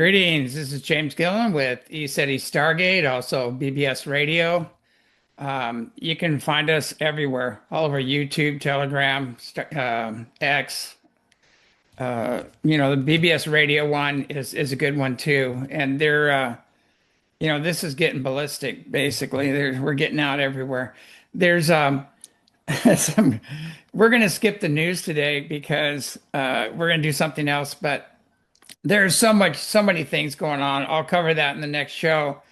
Greetings. This is James Gilliland with ECETI Stargate, also BBS Radio. You can find us everywhere, all over YouTube, Telegram, X. The BBS Radio one is a good one too. And this is getting ballistic. Basically, we're getting out everywhere. There's some. We're going to skip the news today because we're going to do something else, but. There's so many things going on. I'll cover that in the next show.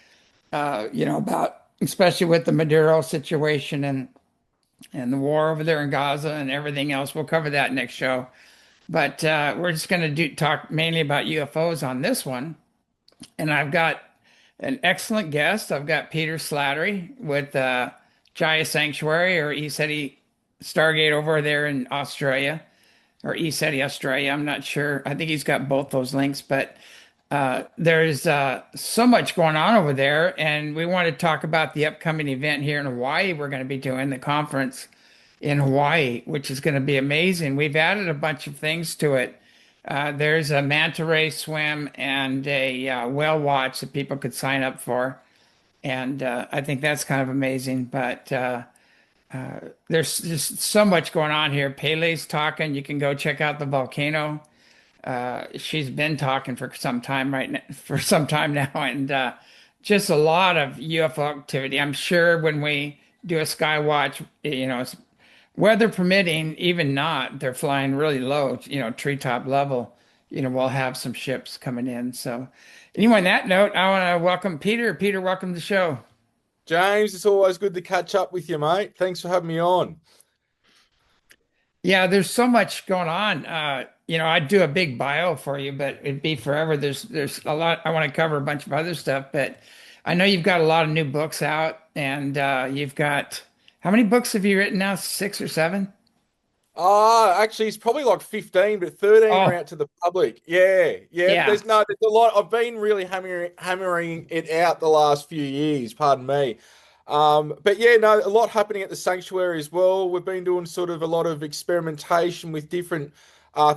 About especially with the Maduro situation and the war over there in Gaza and everything else. We'll cover that next show. But we're just going to talk mainly about UFOs on this one. And I've got an excellent guest. I've got Peter Slattery with Jaya Sanctuary or ECETI Stargate over there in Australia. Or ECETI Australia. I'm not sure. I think he's got both those links, but there's so much going on over there, and we want to talk about the upcoming event here in Hawaii. We're going to be doing the conference in Hawaii, which is going to be amazing. We've added a bunch of things to it. There's a manta ray swim and a whale watch that people could sign up for, and I think that's kind of amazing. But there's just so much going on here. Pele's talking. You can go check out the volcano. She's been talking for some time now, and just a lot of UFO activity. I'm sure when we do a sky watch, weather permitting, even not, they're flying really low, treetop level. We'll have some ships coming in. So, anyway, on that note, I want to welcome Peter. Peter, welcome to the show. James, it's always good to catch up with you, mate. Thanks for having me on. Yeah, there's so much going on. I'd do a big bio for you, but it'd be forever. There's a lot. I want to cover a bunch of other stuff, but I know you've got a lot of new books out, and you've got how many books have you written now? Six or seven? Actually, it's probably like 15, but 13 are Oh, out to the public. Yeah. yeah. There's a lot. I've been really hammering it out the last few years, pardon me. But yeah, no, a lot happening at the sanctuary as well. We've been doing sort of a lot of experimentation with different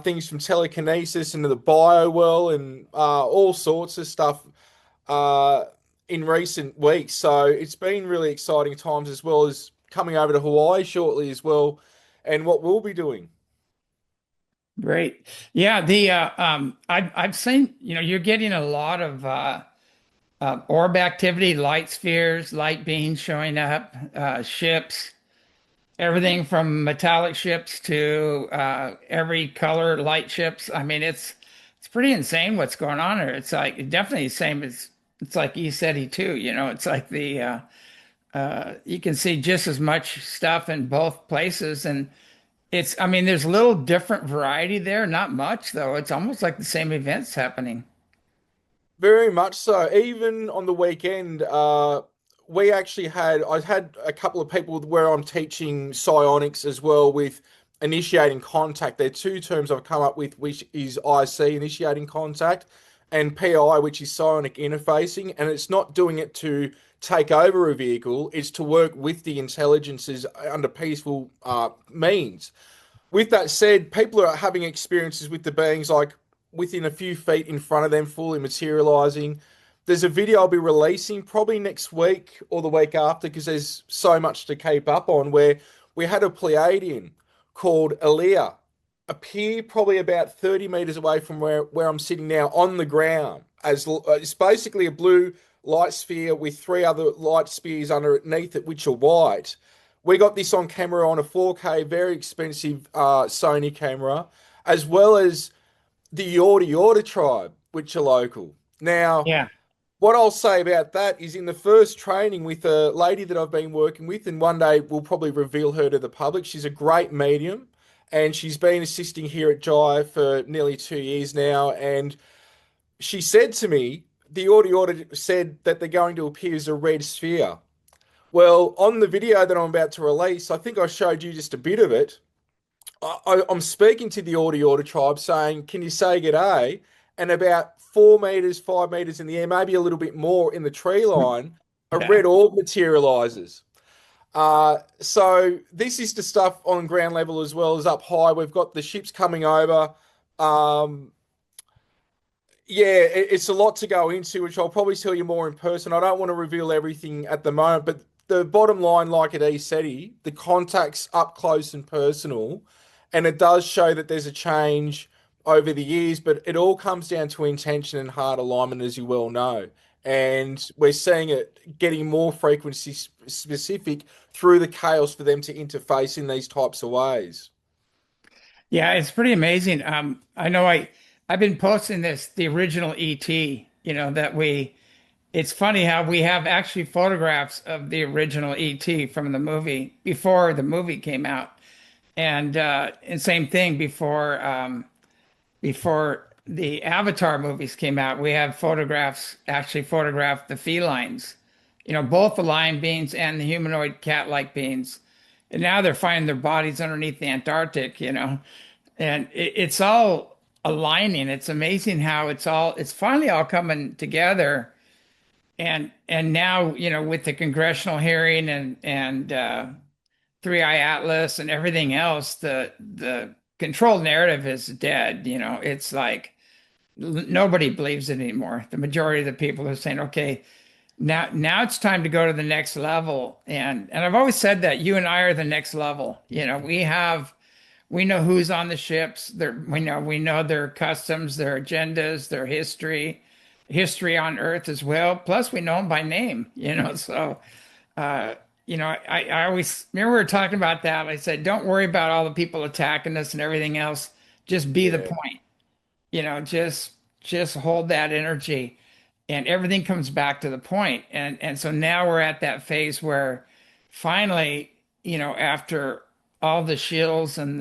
things from telekinesis into the bio world and all sorts of stuff uh, in recent weeks. So it's been really exciting times as well as coming over to Hawaii shortly as well and what we'll be doing. Great. Yeah, I've seen, you're getting a lot of orb activity, light spheres, light beams showing up, ships, everything from metallic ships to every color light ships. I mean, it's pretty insane what's going on here. It's like definitely the same as it's like E-SETI too, it's like you can see just as much stuff in both places and I mean, there's a little different variety there, not much though. It's almost like the same events happening. Very much so. Even on the weekend, I had a couple of people where I'm teaching psionics as well with initiating contact. They're two terms I've come up with, which is IC, initiating contact, and PI, which is psionic interfacing. And it's not doing it to take over a vehicle, it's to work with the intelligences under peaceful means. With that said, people are having experiences with the beings like within a few feet in front of them, fully materializing. There's a video I'll be releasing probably next week or the week after because there's so much to keep up on where we had a Pleiadian called Elia appear probably about 30 meters away from where I'm sitting now on the ground. It's basically a blue light sphere with three other light spheres underneath it, which are white. We got this on camera on a 4K, very expensive Sony camera, as well as the Yorta tribe, which are local. Now, Yeah. what I'll say about that is in the first training with a lady that I've been working with, and one day we'll probably reveal her to the public. She's a great medium, and she's been assisting here at Jai for nearly 2 years now. And she said to me, the Yorta said that they're going to appear as a red sphere. Well, on the video that I'm about to release, I think I showed you just a bit of it. I'm speaking to the Order tribe saying, can you say g'day? And about 4 meters, 5 meters in the air, maybe a little bit more in the tree line, a Yeah. red orb materializes. So this is the stuff on ground level as well as up high. We've got the ships coming over. Um, Yeah, it's a lot to go into, which I'll probably tell you more in person. I don't want to reveal everything at the moment, but the bottom line, like at ESETI, the contact's up close and personal, and it does show that there's a change over the years, but it all comes down to intention and heart alignment, as you well know. And we're seeing it getting more frequency specific through the chaos for them to interface in these types of ways. Yeah, it's pretty amazing. I know I've been posting this, the original ET, that it's funny how we have actually photographs of the original ET from the movie before the movie came out. And same thing before the Avatar movies came out, we have photographs actually photographed the felines, both the lion beings and the humanoid cat-like beings. And now they're finding their bodies underneath the Antarctic, and it's all aligning. It's amazing how it's finally all coming together. And now, with the congressional hearing and Three Eye Atlas and everything else, the control narrative is dead. It's like nobody believes it anymore. The majority of the people are saying, okay, now it's time to go to the next level. And I've always said that you and I are the next level. We know who's on the ships. We know their customs, their agendas, their history on Earth as well. Plus, we know them by name. So uh, I always remember we were talking about that. I said, don't worry about all the people attacking us and everything else. Just be the Yeah. point. Just hold that energy, and everything comes back to the point. And so now we're at that phase where finally, after all the shills and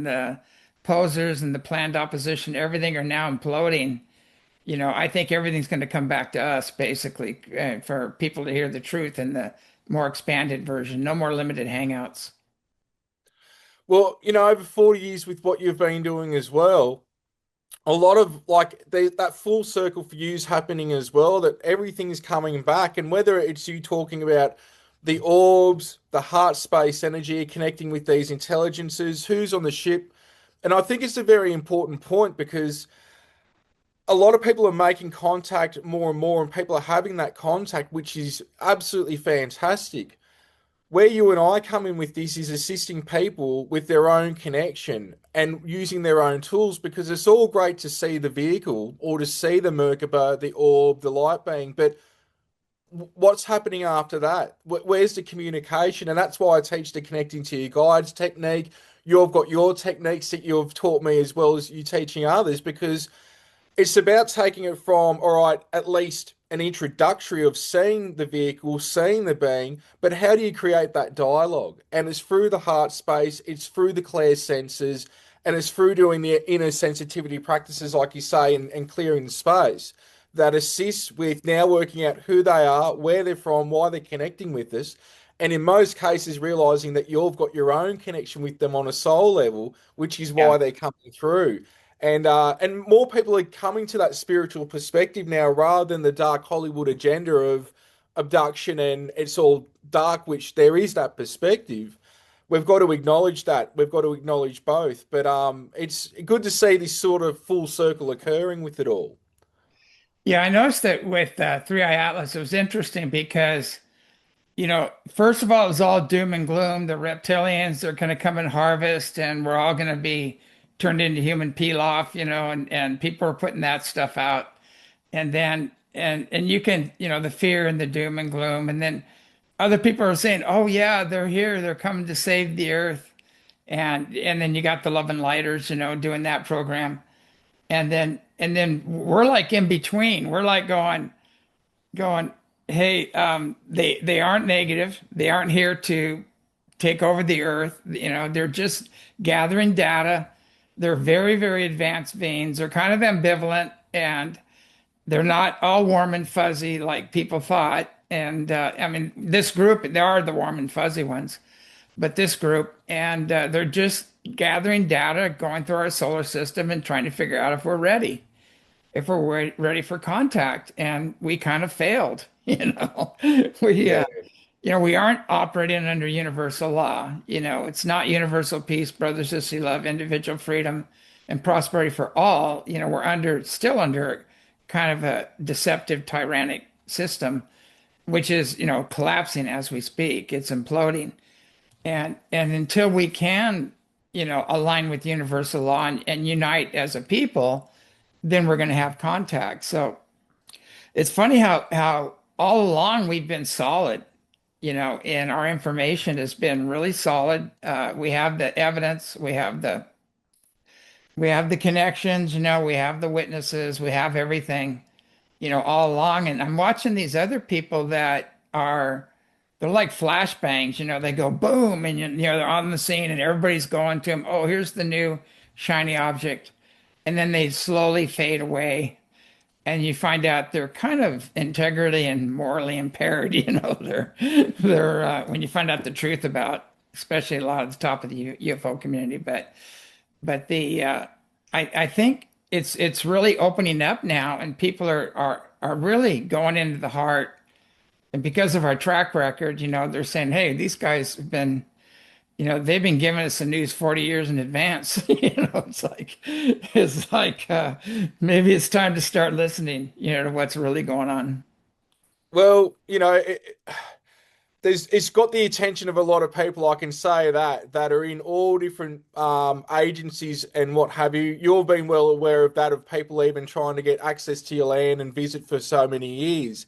the posers and the planned opposition, everything are now imploding. I think everything's going to come back to us basically, for people to hear the truth in the more expanded version. No more limited hangouts. Well, over 40 years with what you've been doing as well, a lot of like that full circle for you is happening as well, that everything is coming back. And whether it's you talking about the orbs, the heart space energy, connecting with these intelligences, who's on the ship. And I think it's a very important point because a lot of people are making contact more and more, and people are having that contact, which is absolutely fantastic. Where you and I come in with this is assisting people with their own connection and using their own tools, because it's all great to see the vehicle or to see the Merkaba, the orb, the light being, but what's happening after that? Where's the communication? And that's why I teach the connecting to your guides technique. You've got your techniques that you've taught me as well as you teaching others, because it's about taking it from, all right, at least an introductory of seeing the vehicle, seeing the being, but how do you create that dialogue? And it's through the heart space, it's through the clear senses, and it's through doing the inner sensitivity practices, like you say, and clearing the space that assists with now working out who they are, where they're from, why they're connecting with us. And in most cases, realizing that you've got your own connection with them on a soul level, which is Yeah. why they're coming through. And more people are coming to that spiritual perspective now, rather than the dark Hollywood agenda of abduction and it's all dark, which there is that perspective. We've got to acknowledge that. We've got to acknowledge both. But it's good to see this sort of full circle occurring with it all. Yeah, I noticed that with Three Eye Atlas, it was interesting because, first of all, it was all doom and gloom. The reptilians are going to come and harvest, and we're all going to be turned into human pilaf, and people are putting that stuff out. And then, and you can, the fear and the doom and gloom. And then other people are saying, oh, yeah, they're here. They're coming to save the earth. And then you got the Love and Lighters, doing that program. And then we're like in between. We're like going, hey, they aren't negative. They aren't here to take over the earth. They're just gathering data. They're very, very advanced beings. They're kind of ambivalent, and they're not all warm and fuzzy like people thought. And I mean, this group, they are the warm and fuzzy ones, but this group, and they're just gathering data, going through our solar system and trying to figure out if we're ready for contact. And we kind of failed. We Yeah. we aren't operating under universal law. It's not universal peace, brother, sister, love, individual freedom. and prosperity for all, we're still under kind of a deceptive, tyrannic system, which is, collapsing as we speak. It's imploding. And until we can, align with universal law and unite as a people, then we're going to have contact. So it's funny how all along we've been solid, and our information has been really solid. We have the evidence, we have the connections, we have the witnesses, we have everything, all along. And I'm watching these other people that they're like flashbangs, they go boom, and they're on the scene and everybody's going to them. Oh, here's the new shiny object. And then they slowly fade away. And you find out they're kind of integrity and morally impaired, they're when you find out the truth about, especially a lot of the top of the UFO community. But I think it's really opening up now, and people are really going into the heart. And because of our track record, they're saying, hey, these guys have been, they've been giving us the news 40 years in advance. It's like maybe it's time to start listening, to what's really going on. Well, it's got the attention of a lot of people. I can say that are in all different agencies and what have you. You've been well aware of that, of people even trying to get access to your land and visit for so many years.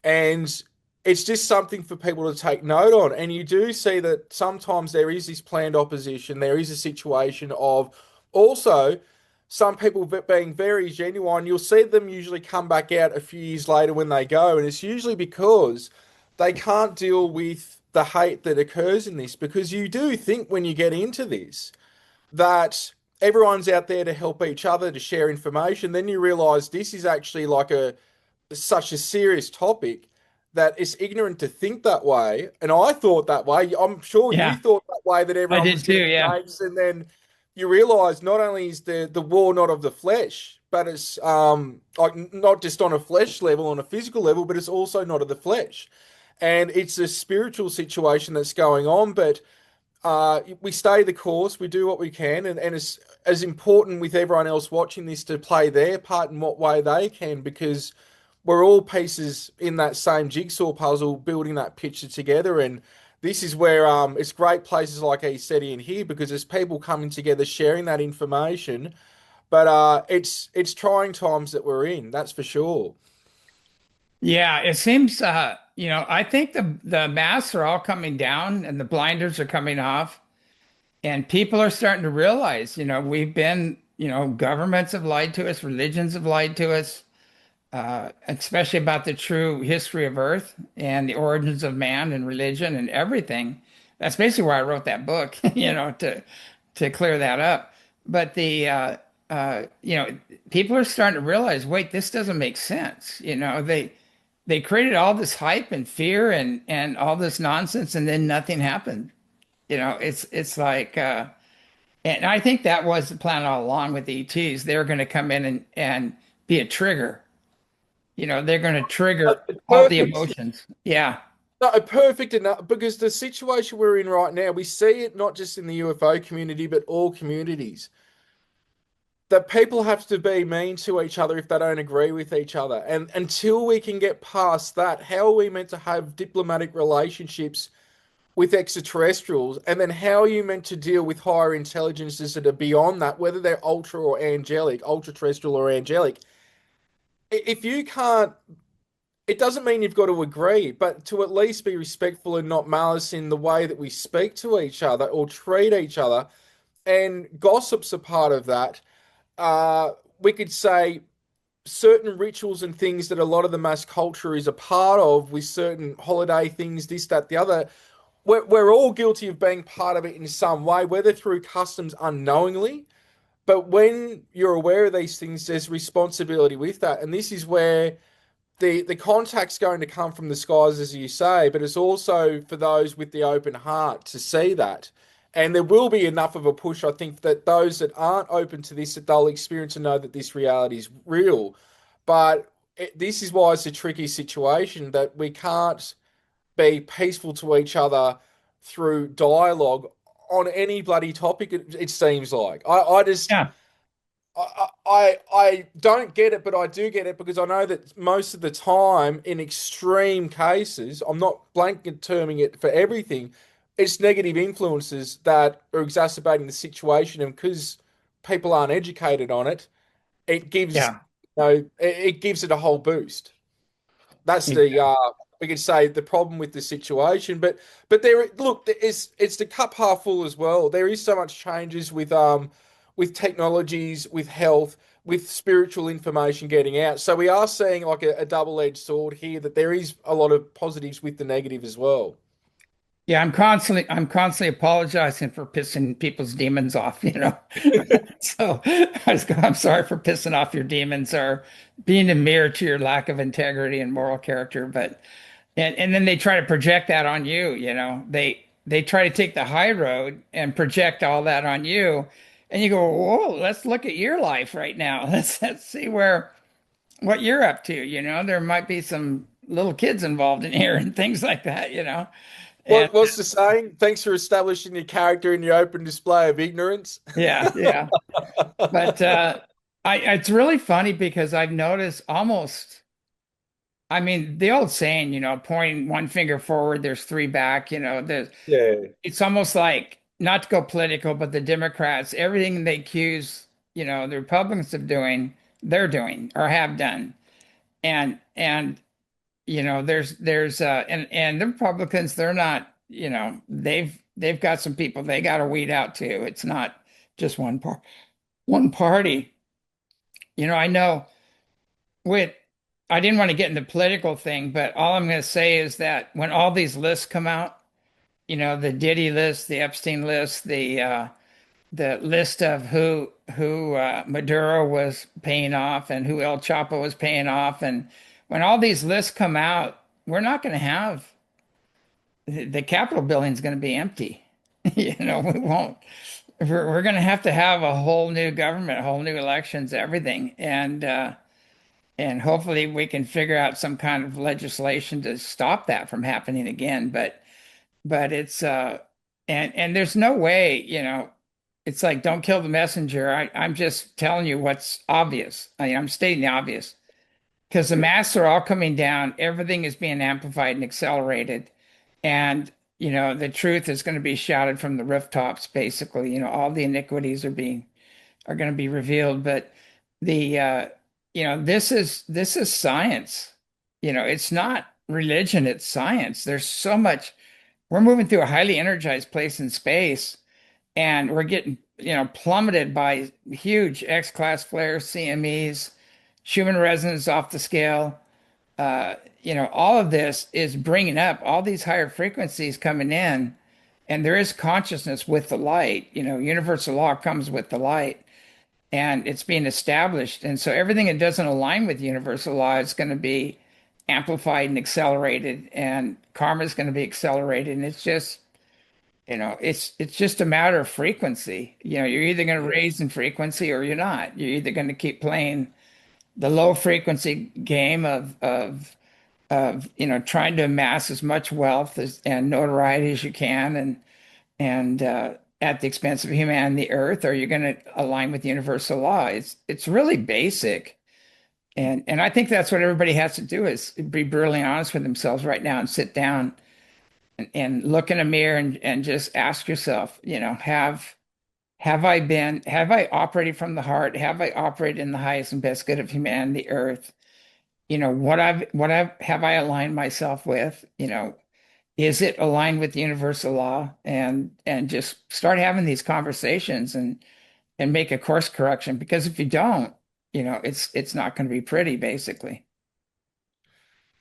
And it's just something for people to take note on. And you do see that sometimes there is this planned opposition. There is a situation of also some people being very genuine. You'll see them usually come back out a few years later when they go. And it's usually because they can't deal with the hate that occurs in this. Because you do think when you get into this that everyone's out there to help each other, to share information. Then you realize this is actually like such a serious topic that it's ignorant to think that way. And I thought that way. I'm sure you Yeah, thought that way, that I everyone did was too. getting Yeah. rapes, and then you realize not only is the war not of the flesh, but it's like not just on a flesh level, on a physical level, but it's also not of the flesh. And it's a spiritual situation that's going on, but we stay the course, we do what we can, and it's as important with everyone else watching this to play their part in what way they can, because we're all pieces in that same jigsaw puzzle, building that picture together. And this is where it's great places like ECETI in here, because there's people coming together, sharing that information. But it's trying times that we're in, that's for sure. Yeah, it seems I think the masks are all coming down and the blinders are coming off, and people are starting to realize, we've been, governments have lied to us, religions have lied to us, especially about the true history of Earth and the origins of man and religion and everything. That's basically why I wrote that book, to clear that up. But people are starting to realize, wait, this doesn't make sense. They created all this hype and fear and all this nonsense, and then nothing happened. It's like, and I think that was the plan all along with the ETs. They're going to come in and be a trigger. They're going to trigger all the Perfect. emotions. Yeah. No, perfect enough, because the situation we're in right now, we see it not just in the UFO community, but all communities. That people have to be mean to each other if they don't agree with each other. And until we can get past that, how are we meant to have diplomatic relationships with extraterrestrials? And then how are you meant to deal with higher intelligences that are beyond that, whether they're ultra or angelic, ultra terrestrial or angelic? If you can't, it doesn't mean you've got to agree, but to at least be respectful and not malice in the way that we speak to each other or treat each other. And gossip's a part of that. We could say certain rituals and things that a lot of the mass culture is a part of, with certain holiday things, this, that, the other. We're all guilty of being part of it in some way, whether through customs unknowingly. But when you're aware of these things, there's responsibility with that. And this is where the contact's going to come from the skies, as you say, but it's also for those with the open heart to see that. And there will be enough of a push, I think, that those that aren't open to this, that they'll experience and know that this reality is real. But this is why it's a tricky situation, that we can't be peaceful to each other through dialogue on any bloody topic, it seems like. I just, Yeah. I don't get it, but I do get it because I know that most of the time, in extreme cases, I'm not blanket terming it for everything. It's negative influences that are exacerbating the situation, and because people aren't educated on it, it gives Yeah. it gives it a whole boost. That's the we could say the problem with the situation. But there, look, it's the cup half full as well. There is so much changes with technologies, with health, with spiritual information getting out. So we are seeing like a double-edged sword here, that there is a lot of positives with the negative as well. Yeah, I'm constantly apologizing for pissing people's demons off, you know. So I'm sorry for pissing off your demons or being a mirror to your lack of integrity and moral character. But and then they try to project that on you, you know. They try to take the high road and project all that on you. And you go, whoa, let's look at your life right now. Let's see what you're up to, you know. There might be some little kids involved in here and things like that, you know. And What's the saying? Thanks for establishing your character in your open display of ignorance. yeah, yeah. But I it's really funny because I've noticed almost, I mean, the old saying, you know, pointing one finger forward, there's three back, you know, Yeah. it's almost like, not to go political, but the Democrats, everything they accuse, you know, the Republicans of doing, they're doing or have done. And you know, and the Republicans, they're not, you know, they've got some people they got to weed out too. It's not just one party. You know, I know with, I didn't want to get into the political thing, but all I'm going to say is that when all these lists come out, you know, the Diddy list, the Epstein list, the list of who Maduro was paying off and who El Chapo was paying off, and when all these lists come out, we're not going to have the Capitol building is going to be empty. You know, we won't. We're going to have a whole new government, a whole new elections, everything, and hopefully we can figure out some kind of legislation to stop that from happening again. But it's and there's no way, you know, it's like don't kill the messenger. I'm just telling you what's obvious. I mean, I'm stating the obvious because the masks are all coming down. Everything is being amplified and accelerated, and you know the truth is going to be shouted from the rooftops. Basically, you know, all the iniquities are going to be revealed. But the you know, this is science. You know, it's not religion, it's science. There's so much. We're moving through a highly energized place in space, and we're getting, you know, plummeted by huge X-class flares, CMEs, Schumann resonance off the scale. You know, all of this is bringing up all these higher frequencies coming in, and there is consciousness with the light. You know, universal law comes with the light, and it's being established. And so everything that doesn't align with universal law is going to be amplified and accelerated, and karma is going to be accelerated. And it's just, you know, it's just a matter of frequency. You know, you're either going to raise in frequency or you're not. You're either going to keep playing the low frequency game of you know, trying to amass as much wealth and notoriety as you can, and at the expense of humanity, the earth, or you're going to align with universal law. It's really basic, and I think that's what everybody has to do is be brutally honest with themselves right now and sit down and look in a mirror and just ask yourself, you know, have I operated from the heart? Have I operated in the highest and best good of humanity, the earth? You know, what I've have I aligned myself with? You know, is it aligned with universal law? And just start having these conversations and make a course correction. Because if you don't, you know, it's not going to be pretty, basically.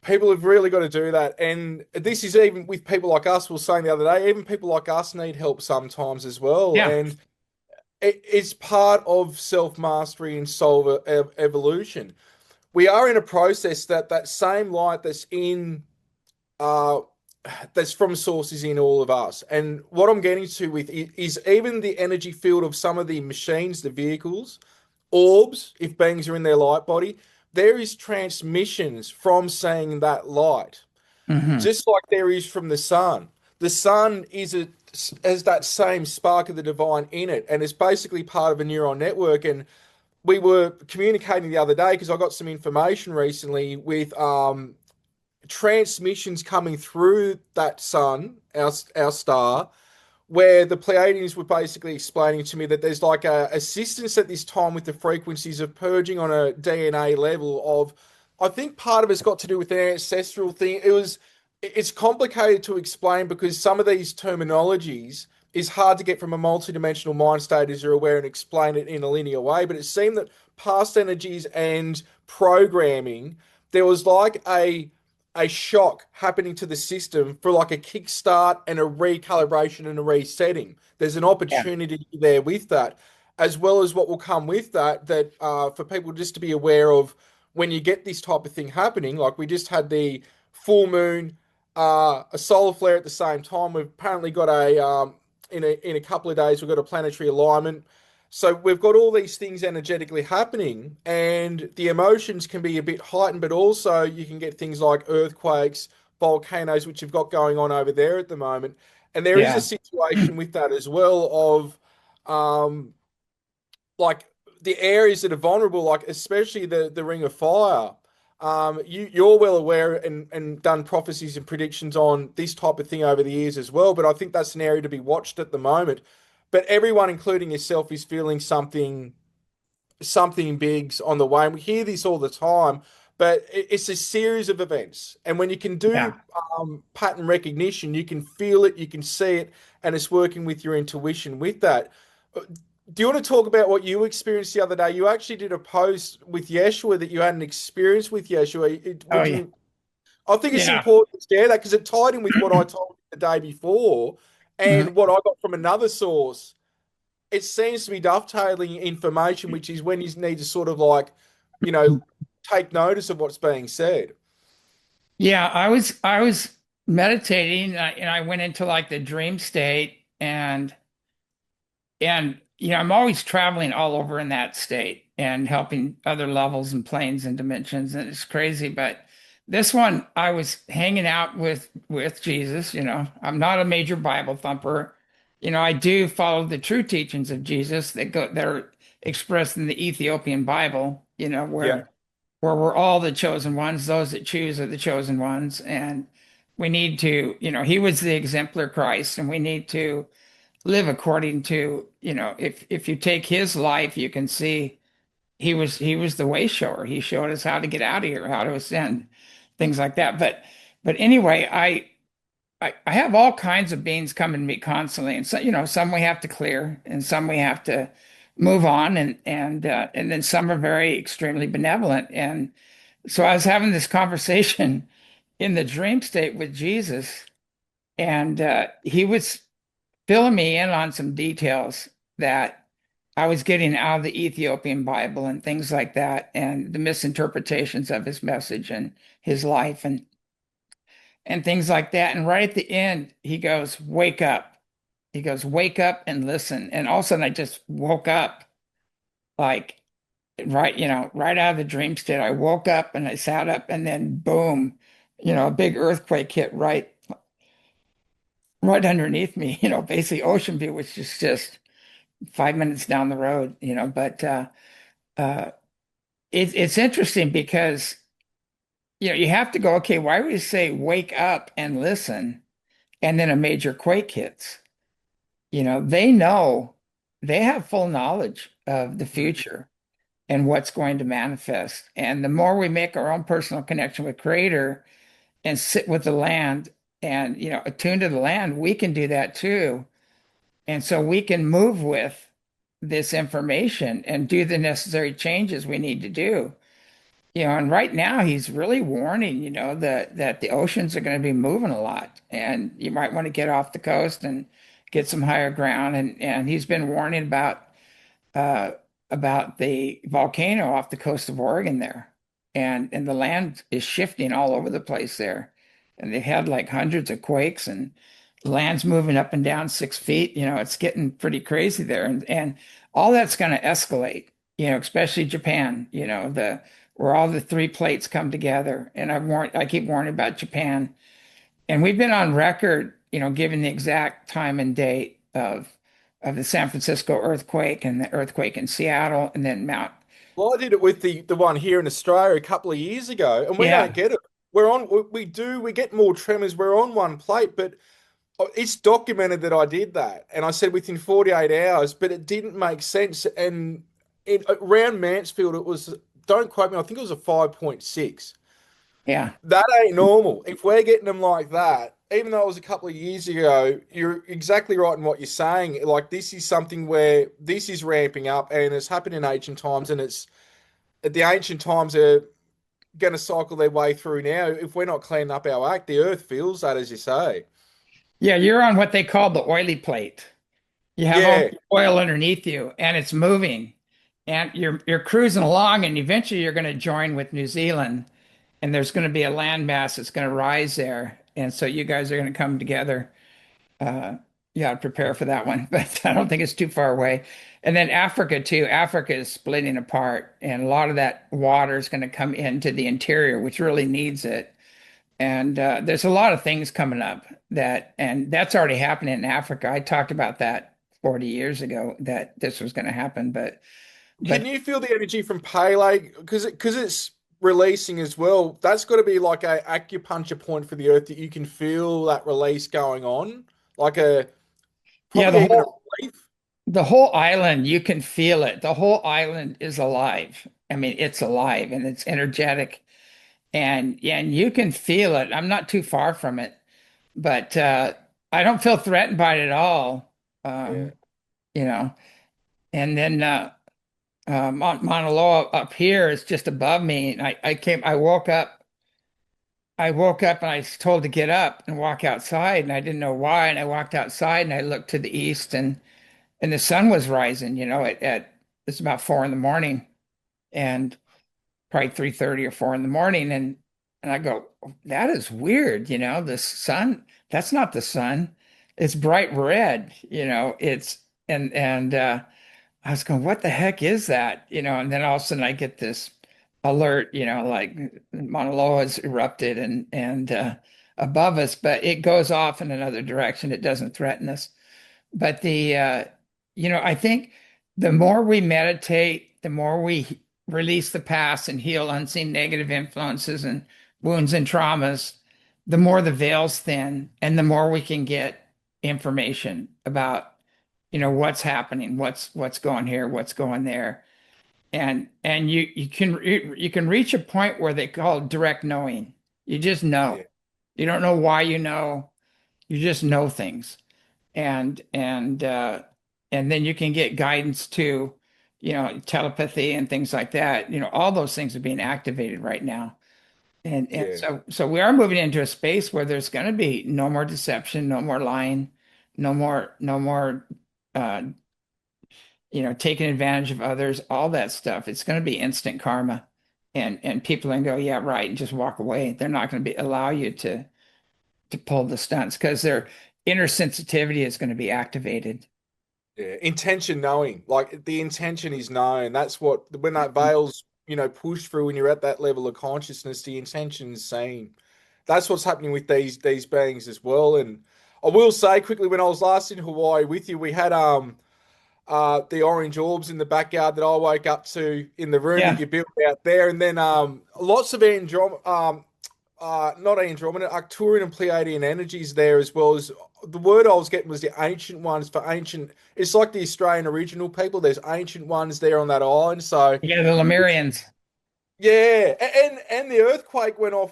People have really got to do that. And this is even with people like us, we were saying the other day, even people like us need help sometimes as well. Yeah. And it's part of self-mastery and soul evolution. We are in a process that same light uh that's from sources in all of us. And what I'm getting to with is even the energy field of some of the machines, the vehicles, orbs, if beings are in their light body, there is transmissions from saying that light, Hmm. just like there is from the sun. The sun has that same spark of the divine in it, and it's basically part of a neural network. And we were communicating the other day because I got some information recently with transmissions coming through that sun, our star, where the Pleiadians were basically explaining to me that there's like a assistance at this time with the frequencies of purging on a DNA level of, I think part of it's got to do with an ancestral thing. It's complicated to explain because some of these terminologies is hard to get from a multidimensional mind state as you're aware and explain it in a linear way. But it seemed that past energies and programming, there was like a shock happening to the system for like a kickstart and a recalibration and a resetting. There's an Yeah. opportunity there with that, as well as what will come with that. That for people just to be aware of when you get this type of thing happening. Like we just had the full moon, a solar flare at the same time. We've apparently got in a couple of days we've got a planetary alignment. So we've got all these things energetically happening, and the emotions can be a bit heightened, but also you can get things like earthquakes, volcanoes, which you've got going on over there at the moment. And there is a Yeah. situation with that as well of like the areas that are vulnerable, like especially the Ring of Fire. You're well aware and done prophecies and predictions on this type of thing over the years as well, but I think that's an area to be watched at the moment. But everyone, including yourself, is feeling something big's on the way. And we hear this all the time, but it's a series of events. And when you can do Yeah. pattern recognition, you can feel it, you can see it, and it's working with your intuition with that. Do you want to talk about what you experienced the other day? You actually did a post with Yeshua that you had an experience with Yeshua. Oh, Would yeah. you? I think it's Yeah. important to share that because it tied in with what I told you the day before Mhm. and what I got from another source. It seems to be dovetailing information, which is when you need to sort of like, you know, take notice of what's being said. Yeah, I was meditating and I went into like the dream state and I'm always traveling all over in that state and helping other levels and planes and dimensions, and it's crazy. But this one, I was hanging out with Jesus. I'm not a major Bible thumper. I do follow the true teachings of Jesus that are expressed in the Ethiopian Bible. Yeah. Where we're all the chosen ones. Those that choose are the chosen ones, and we need to. He was the exemplar Christ, and we need to live according to, if you take his life, you can see he was the way shower. He showed us how to get out of here, how to ascend, things like that. But anyway, I have all kinds of beings coming to me constantly, and so some we have to clear, and some we have to move on, and then some are very extremely benevolent. And so I was having this conversation in the dream state with Jesus, and he was filling me in on some details that I was getting out of the Ethiopian Bible and things like that, and the misinterpretations of his message and his life and things like that. And right at the end, he goes, "Wake up." He goes, "Wake up and listen." And all of a sudden, I just woke up, like right out of the dream state. I woke up and I sat up, and then boom, a big earthquake hit right underneath me. Basically Ocean View, which is just 5 minutes down the road. But uh, it's interesting because you have to go, okay, why would you say wake up and listen, and then a major quake hits? They know, they have full knowledge of the future and what's going to manifest. And the more we make our own personal connection with Creator and sit with the land and attune to the land, we can do that too. And so we can move with this information and do the necessary changes we need to do. And right now he's really warning, that the oceans are going to be moving a lot and you might want to get off the coast and get some higher ground. And he's been warning uh, about the volcano off the coast of Oregon there. And the land is shifting all over the place there. And they had like hundreds of quakes and land's moving up and down 6 feet. It's getting pretty crazy there. And all that's going to escalate, especially Japan, where all the three plates come together. And I keep warning about Japan. And we've been on record, giving the exact time and date of the San Francisco earthquake and the earthquake in Seattle, and then Well, I did it with the one here in Australia a couple of years ago, and we don't Yeah, get it. We get more tremors. We're on one plate, but it's documented that I did that, and I said within 48 hours, but it didn't make sense. And around Mansfield, it was, don't quote me, I think it was a 5.6. yeah. That ain't normal. If we're getting them like that, even though it was a couple of years ago, you're exactly right in what you're saying. Like, this is something where this is ramping up, and it's happened in ancient times, and it's the ancient times are going to cycle their way through now. If we're not cleaning up our act, the earth feels that, as you say. Yeah, you're on what they call the oily plate. You have all Yeah, the oil underneath you and it's moving. And you're cruising along and eventually you're going to join with New Zealand and there's going to be a landmass that's going to rise there. And so you guys are going to come together. Uh, you got to prepare for that one, but I don't think it's too far away. And then Africa too. Africa is splitting apart, and a lot of that water is going to come into the interior, which really needs it. And there's a lot of things coming up and that's already happening in Africa. I talked about that 40 years ago that this was going to happen, can but you feel the energy from Pele? Because it's releasing as well. That's got to be like a acupuncture point for the earth that you can feel that release going on, like a yeah, probably even a relief. the whole island, you can feel it. The whole island is alive. I mean, it's alive and it's energetic, and you can feel it. I'm not too far from it, but I don't feel threatened by it at all. Yeah, Um, you know, and then Mauna Loa up here is just above me. And I woke up and I was told to get up and walk outside, and I didn't know why. And I walked outside and I looked to the east, and the sun was rising, at it's about 4 in the morning, and probably 3:30 or 4 in the morning. And I go, that is weird, the sun, that's not the sun. It's bright red, and I was going, what the heck is that? And then all of a sudden I get this alert, like Mauna Loa has erupted and above us, but it goes off in another direction. It doesn't threaten us. But I think the more we meditate, the more we release the past and heal unseen negative influences and wounds and traumas, the more the veil's thin and the more we can get information about what's happening, what's going here, what's going there. And you can reach a point where they call it direct knowing. You just know. yeah, You don't know why you know. You just know things. And then you can get guidance to, telepathy and things like that. All those things are being activated right now. And yeah, so we are moving into a space where there's going to be no more deception, no more lying, no more uh, taking advantage of others, all that stuff. It's going to be instant karma. And people can go, yeah, right, and just walk away. They're not going to be allow you to pull the stunts because their inner sensitivity is going to be activated. yeah. Intention knowing, like the intention is known. That's what, when that veil's, pushed through, when you're at that level of consciousness, the intention's seen. That's what's happening with these beings as well. And I will say quickly, when I was last in Hawaii with you, we had the orange orbs in the backyard that I woke up to in the room that Yeah. you built out there, and then lots of not Andromeda, Arcturian and Pleiadian energies there, as well as the word I was getting was the ancient ones for ancient. It's like the Australian original people. There's ancient ones there on that island. So Yeah, the Lemurians. yeah, and the earthquake went off.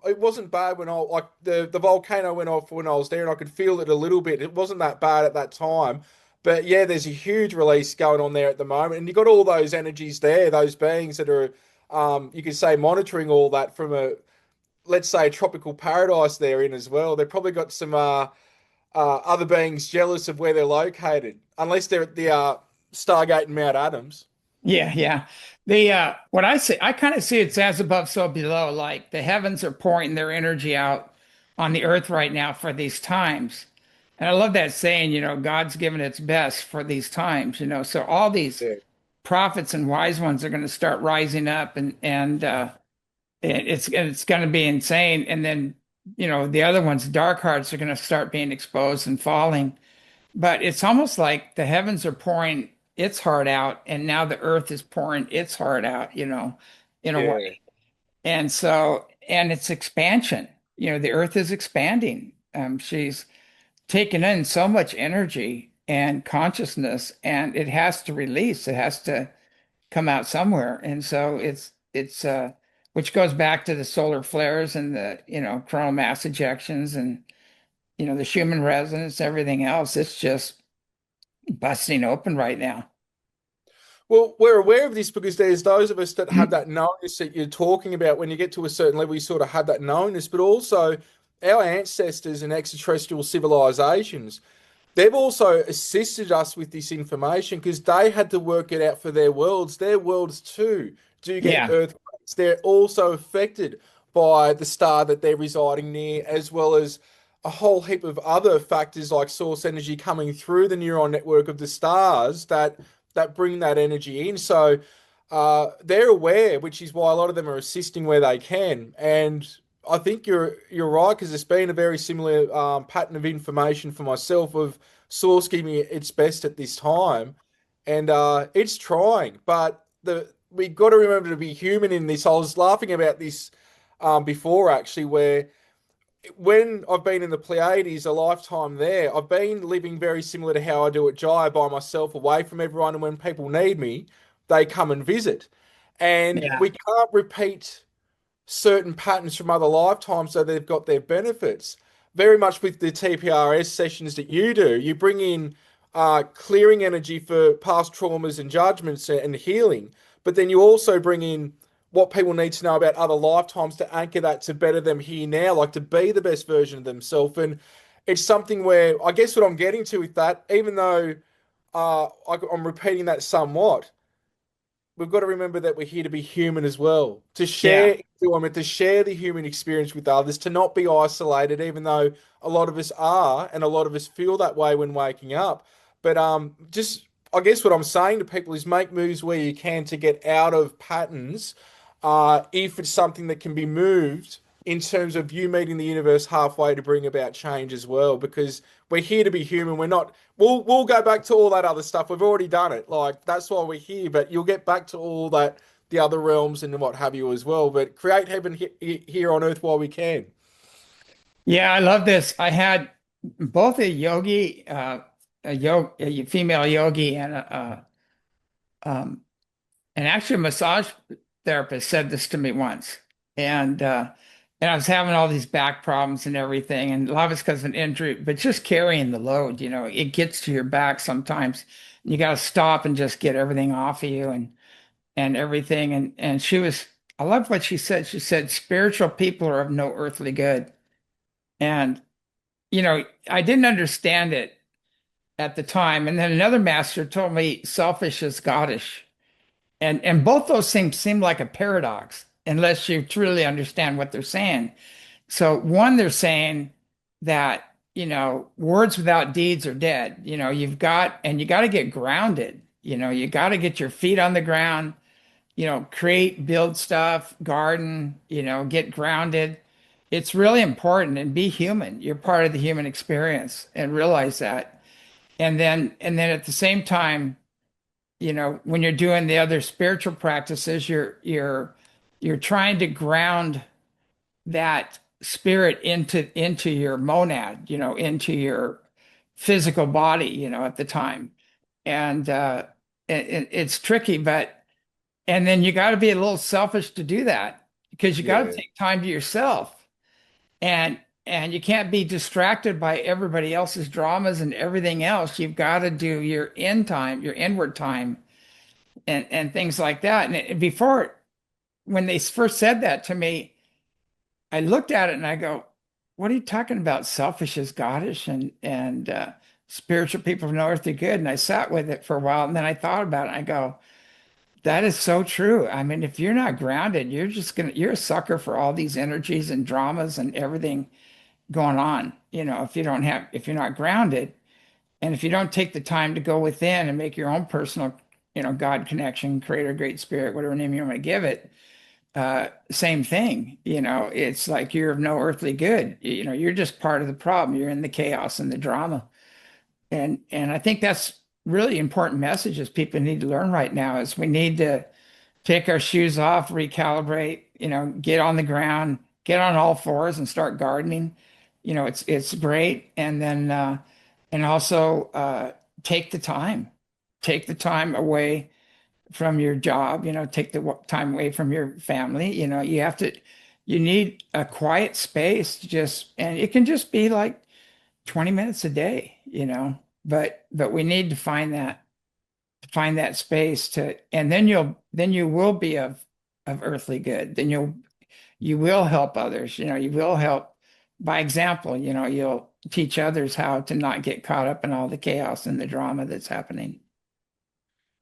It wasn't bad when like the volcano went off when I was there, and I could feel it a little bit. It wasn't that bad at that time, but yeah, there's a huge release going on there at the moment, and you got all those energies there, those beings that are, you could say, monitoring all that from a, let's say, a tropical paradise they're in as well. They've probably got some other beings jealous of where they're located, unless they're at the Stargate in Mount Adams. Yeah, yeah. The what I see, I kind of see it's as above, so below. Like the heavens are pouring their energy out on the earth right now for these times. And I love that saying, God's given its best for these times, So all these Yeah, prophets and wise ones are going to start rising up and it's going to be insane. And then, the other ones, dark hearts, are going to start being exposed and falling. But it's almost like the heavens are pouring its heart out, and now the earth is pouring its heart out, in a way. Yeah. And so, and it's expansion. The earth is expanding. She's taken in so much energy and consciousness, and it has to release. It has to come out somewhere. And so it's which goes back to the solar flares and the, coronal mass ejections and, the Schumann resonance, everything else. It's just busting open right now. Well, we're aware of this because there's those of us that have that knowingness that you're talking about. When you get to a certain level, you sort of have that knowingness, but also our ancestors and extraterrestrial civilizations, they've also assisted us with this information because they had to work it out for their worlds. Their worlds too do get Yeah. earthquakes. They're also affected by the star that they're residing near, as well as a whole heap of other factors like source energy coming through the neuron network of the stars that bring that energy in. So they're aware, which is why a lot of them are assisting where they can. And I think you're right because it's been a very similar pattern of information for myself of Source giving its best at this time, and it's trying. But we got to remember to be human in this. I was laughing about this before actually, where when I've been in the Pleiades, a lifetime there, I've been living very similar to how I do at Jaya by myself, away from everyone. And when people need me, they come and visit. And Yeah. we can't repeat certain patterns from other lifetimes so they've got their benefits. Very much with the TPRS sessions that you do, you bring in clearing energy for past traumas and judgments and healing, but then you also bring in what people need to know about other lifetimes to anchor that to better them here now, like to be the best version of themselves. And it's something where I guess what I'm getting to with that, even though I'm repeating that somewhat, we've got to remember that we're here to be human as well, to Yeah. share enjoyment, to share the human experience with others, to not be isolated, even though a lot of us are, and a lot of us feel that way when waking up. But just I guess what I'm saying to people is make moves where you can to get out of patterns, if it's something that can be moved in terms of you meeting the universe halfway to bring about change as well, because we're here to be human. We're not. We'll go back to all that other stuff. We've already done it. Like that's why we're here. But you'll get back to all that, the other realms and what have you as well. But create heaven here on earth while we can. Yeah, I love this. I had both a yogi, a female yogi, and and actually a massage therapist said this to me once. And and I was having all these back problems and everything, and a lot of it's because of an injury, but just carrying the load, it gets to your back sometimes. You got to stop and just get everything off of you and everything. And I love what she said. She said, spiritual people are of no earthly good. And I didn't understand it at the time. And then another master told me selfish is goddish. And both those things seem like a paradox unless you truly understand what they're saying. So one, they're saying that, words without deeds are dead. You got to get grounded. You got to get your feet on the ground, create, build stuff, garden, get grounded. It's really important and be human. You're part of the human experience and realize that. And then at the same time, when you're doing the other spiritual practices, you're trying to ground that spirit into your monad, into your physical body, at the time. And it's tricky, but and then you got to be a little selfish to do that because you got to Yeah, take time to yourself. And and you can't be distracted by everybody else's dramas and everything else. You've got to do your in time, your inward time and things like that. And before, when they first said that to me, I looked at it and I go, "What are you talking about? Selfish is goddish and spiritual people of no earthly good." And I sat with it for a while, and then I thought about it. And I go, "That is so true. I mean, if you're not grounded, you're a sucker for all these energies and dramas and everything going on. If you're not grounded." And if you don't take the time to go within and make your own personal, God connection, creator, great spirit, whatever name you want to give it, same thing. It's like you're of no earthly good. You're just part of the problem. You're in the chaos and the drama. And I think that's really important messages people need to learn right now is we need to take our shoes off, recalibrate, get on the ground, get on all fours and start gardening. It's great. And then and also take the time away from your job, take the time away from your family. You need a quiet space to and it can just be like 20 minutes a day, but we need to find that space and then you will be of earthly good. Then you will help others, you will help by example, you'll teach others how to not get caught up in all the chaos and the drama that's happening.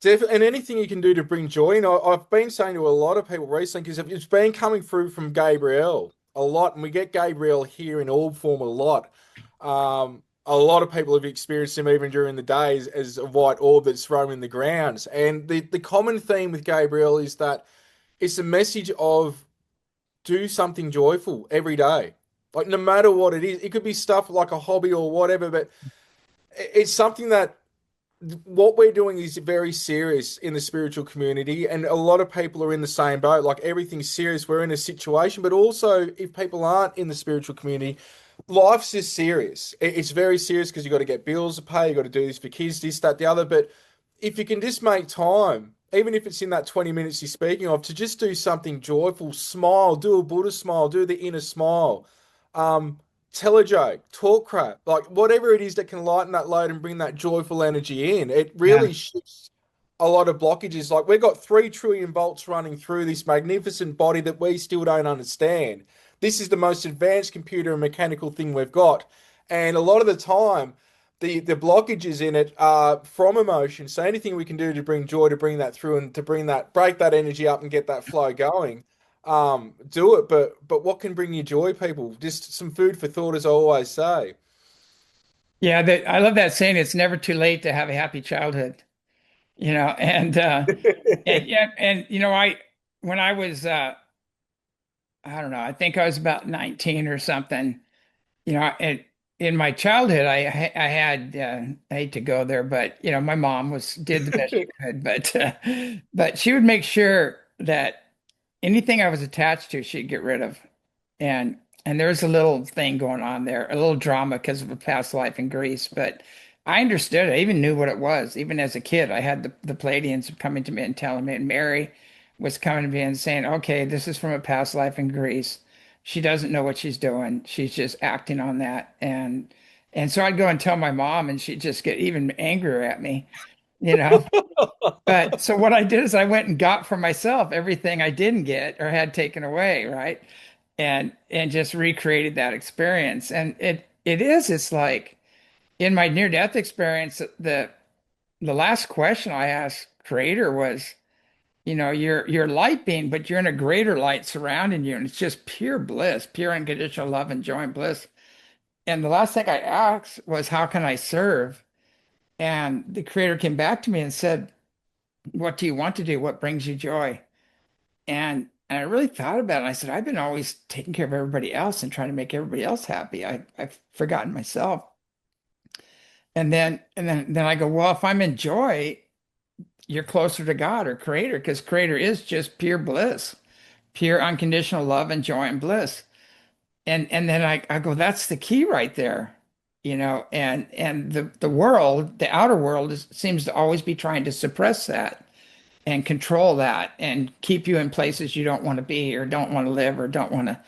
And anything you can do to bring joy. I've been saying to a lot of people recently because it's been coming through from Gabriel a lot, and we get Gabriel here in orb form a lot. A lot of people have experienced him even during the days as a white orb that's roaming the grounds. And the common theme with Gabriel is that it's a message of do something joyful every day. Like no matter what it is, it could be stuff like a hobby or whatever, but it's something that what we're doing is very serious in the spiritual community, and a lot of people are in the same boat. Like everything's serious. We're in a situation, but also if people aren't in the spiritual community, life's just serious. It's very serious because you got to get bills to pay, you got to do this for kids, this, that, the other. But if you can just make time, even if it's in that 20 minutes you're speaking of, to just do something joyful, smile, do a Buddha smile, do the inner smile. Um, Tell a joke, talk crap, like whatever it is that can lighten that load and bring that joyful energy in. It Yeah. really shifts a lot of blockages. Like we've got 3 trillion volts running through this magnificent body that we still don't understand. This is the most advanced computer and mechanical thing we've got. And a lot of the time, the blockages in it are from emotion. So anything we can do to bring joy, to bring that through and to bring that, break that energy up and get that flow going, do it. But what can bring you joy, people? Just some food for thought, as I always say. Yeah, I love that saying, it's never too late to have a happy childhood, and yeah, and when I was I don't know, I think I was about 19 or something, and in my childhood I had I hate to go there, but my mom was did the best she could, but she would make sure that anything I was attached to, she'd get rid of. And there's a little thing going on there, a little drama because of a past life in Greece. But I understood it. I even knew what it was. Even as a kid, I had the Palladians coming to me and telling me, and Mary was coming to me and saying, okay, this is from a past life in Greece. She doesn't know what she's doing. She's just acting on that. And so I'd go and tell my mom, and she'd just get even angrier at me, you know. But so what I did is I went and got for myself everything I didn't get or had taken away, right? And just recreated that experience. And it's like in my near death experience, the last question I asked Creator was, you're light being, but you're in a greater light surrounding you, and it's just pure bliss, pure unconditional love and joy and bliss. And the last thing I asked was, how can I serve? And the Creator came back to me and said, what do you want to do? What brings you joy? And I really thought about it. I said, I've been always taking care of everybody else and trying to make everybody else happy. I've forgotten myself. And then I go, well, if I'm in joy, you're closer to God or Creator, because Creator is just pure bliss, pure unconditional love and joy and bliss. And then I go, that's the key right there. And the world, the outer world seems to always be trying to suppress that and control that and keep you in places you don't want to be or don't want to live or don't want to,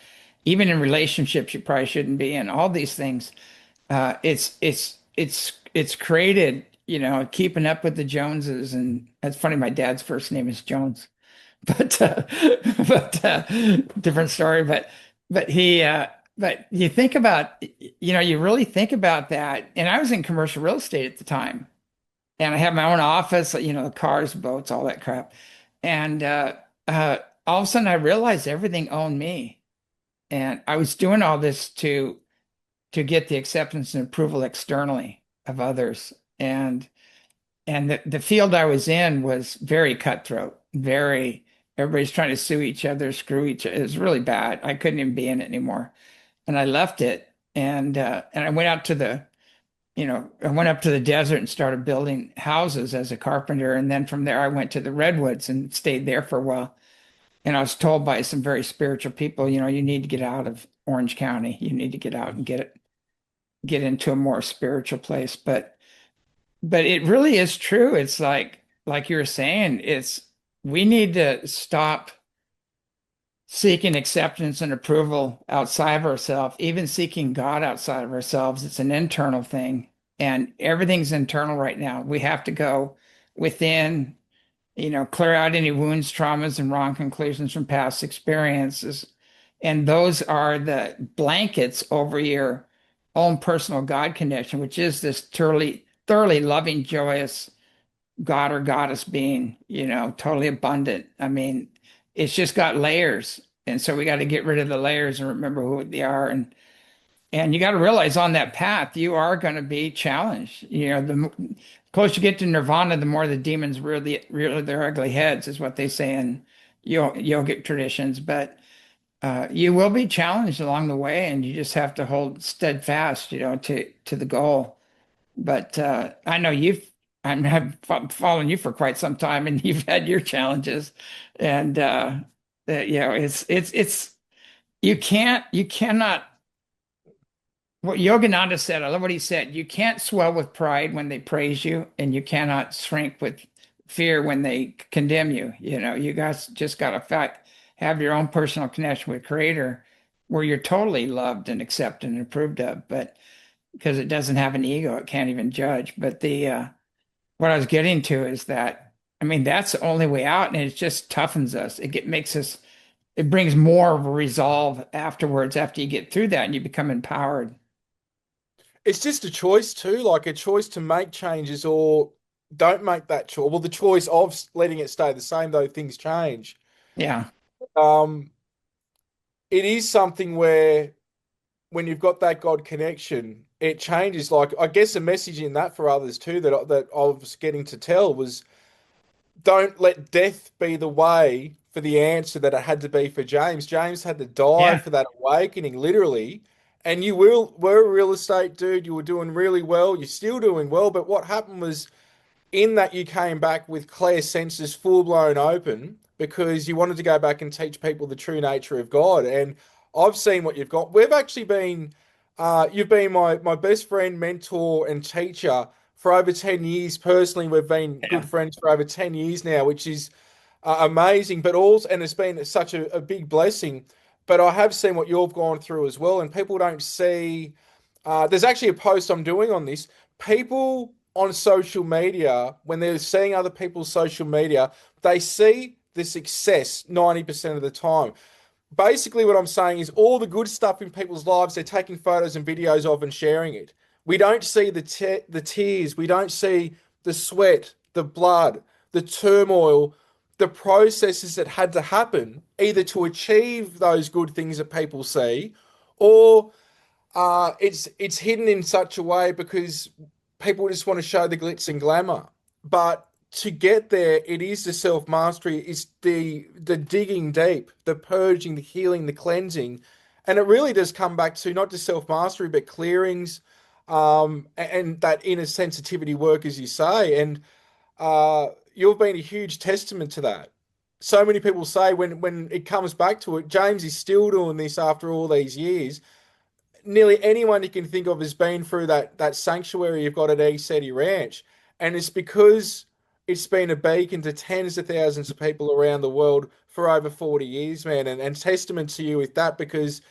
even in relationships you probably shouldn't be in. All these things, it's created, keeping up with the Joneses. And it's funny, my dad's first name is Jones, but different story. But you think about, you really think about that. And I was in commercial real estate at the time, and I had my own office, cars, boats, all that crap. And all of a sudden, I realized everything owned me, and I was doing all this to get the acceptance and approval externally of others. And the field I was in was very cutthroat, very everybody's trying to sue each other, screw each other. It was really bad. I couldn't even be in it anymore, and I left it. And I went out to I went up to the desert and started building houses as a carpenter. And then from there, I went to the redwoods and stayed there for a while. And I was told by some very spiritual people, you need to get out of Orange County. You need to get out and get into a more spiritual place. But it really is true. It's like you were saying, we need to stop seeking acceptance and approval outside of ourselves, even seeking God outside of ourselves. It's an internal thing, and everything's internal right now. We have to go within, clear out any wounds, traumas, and wrong conclusions from past experiences. And those are the blankets over your own personal God connection, which is this thoroughly loving, joyous God or goddess being, totally abundant. I mean, it's just got layers. And so we got to get rid of the layers and remember who they are. And you got to realize on that path, you are going to be challenged. The closer you get to nirvana, the more the demons rear their ugly heads, is what they say in yogic traditions. But you will be challenged along the way, and you just have to hold steadfast, to the goal. But I know have following you for quite some time, and you've had your challenges, and it's you cannot. What Yogananda said, I love what he said. You can't swell with pride when they praise you, and you cannot shrink with fear when they condemn you. You guys just got to have your own personal connection with Creator, where you're totally loved and accepted and approved of. But because it doesn't have an ego, it can't even judge. But the what I was getting to is that, I mean, that's the only way out, and it just toughens us. Makes us, it brings more of a resolve afterwards after you get through that and you become empowered. It's just a choice too, like a choice to make changes or don't make that choice. Well, the choice of letting it stay the same, though things change. Yeah. Um, it is something where when you've got that God connection, it changes. Like I guess a message in that for others too that I was getting to tell was don't let death be the way for the answer that it had to be for James. James had to die Yeah. for that awakening, literally. And were a real estate dude. You were doing really well. You're still doing well. But what happened was in that you came back with clear senses full blown open because you wanted to go back and teach people the true nature of God. And I've seen what you've got. We've actually been, you've been my best friend, mentor, and teacher for over 10 years. Personally, we've been good Yeah. friends for over 10 years now, which is amazing, but also, and it's been such a big blessing. But I have seen what you've gone through as well, and people don't see. There's actually a post I'm doing on this. People on social media, when they're seeing other people's social media, they see the success 90% of the time. Basically, what I'm saying is all the good stuff in people's lives, they're taking photos and videos of and sharing it. We don't see the tears, we don't see the sweat, the blood, the turmoil, the processes that had to happen either to achieve those good things that people see, or it's hidden in such a way because people just want to show the glitz and glamour. But to get there, it is the self mastery, it's the digging deep, the purging, the healing, the cleansing, and it really does come back to not just self mastery but clearings, and that inner sensitivity work, as you say, and you've been a huge testament to that. So many people say when it comes back to it, James is still doing this after all these years. Nearly anyone you can think of has been through that sanctuary you've got at ECD Ranch, and it's because it's been a beacon to tens of thousands of people around the world for over 40 years, man. And testament to you with that because